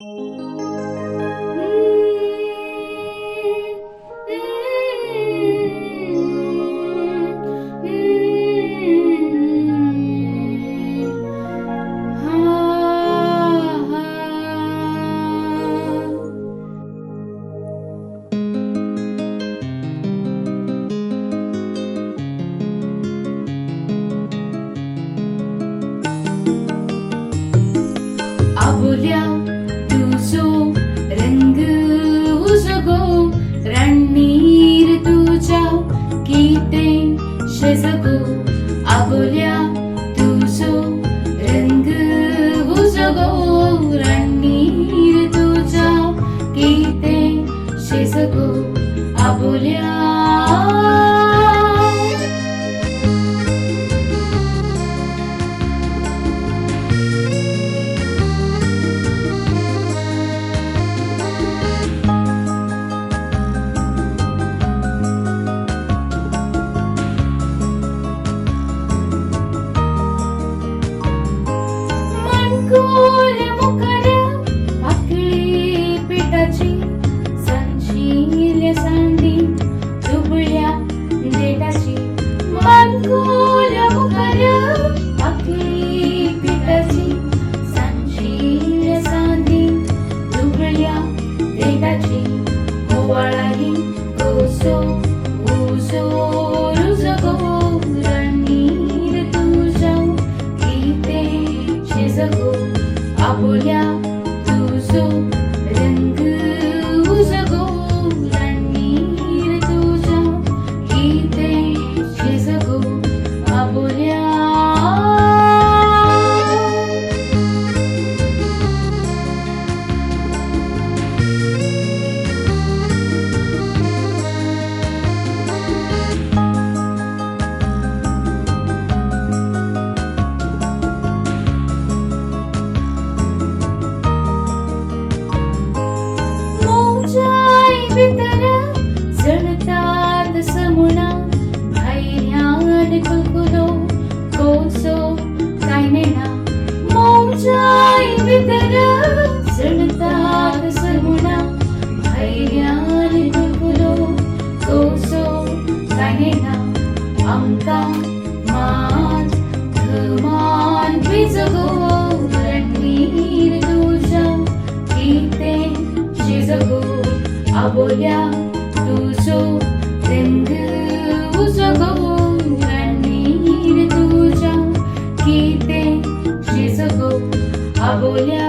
आबोल्या तुझो रंग उजगो, रणनीर तुझ्या गीते शेजगो. आबोल्या तुझो रंग उजगो, रणनीर तुझ्या गीते शेजगो. आबोल्या गोल मुखर पाकळी पिठाची, संशील सांडी दुबळ्या देठाची. गोल मुखर पाकळी पिठाची, संशील सांडी दुबळ्या देठाची. ओवाळाही कोसो उजो रुजगो, रणनीर तुझ्या गीते शेजगो. आबोल्या तुझो रंग उजगो, रणनीर तुझ्या गीते शेजगो. आबोल्या भितर जळतात समुना, धैर्यान कुलकुलो कोसो काय नेना. मोजाई भितर जळतात समुना, धैर्यान कुलकुलो कोसो काय नेना. आमका मान घमान भिजगो, रणनीर तुझ्या गीते शेजगो. आबोल्या तुझो रंग उजगो, रणनीर तुझ्या गीते शेजगो. आबोल्या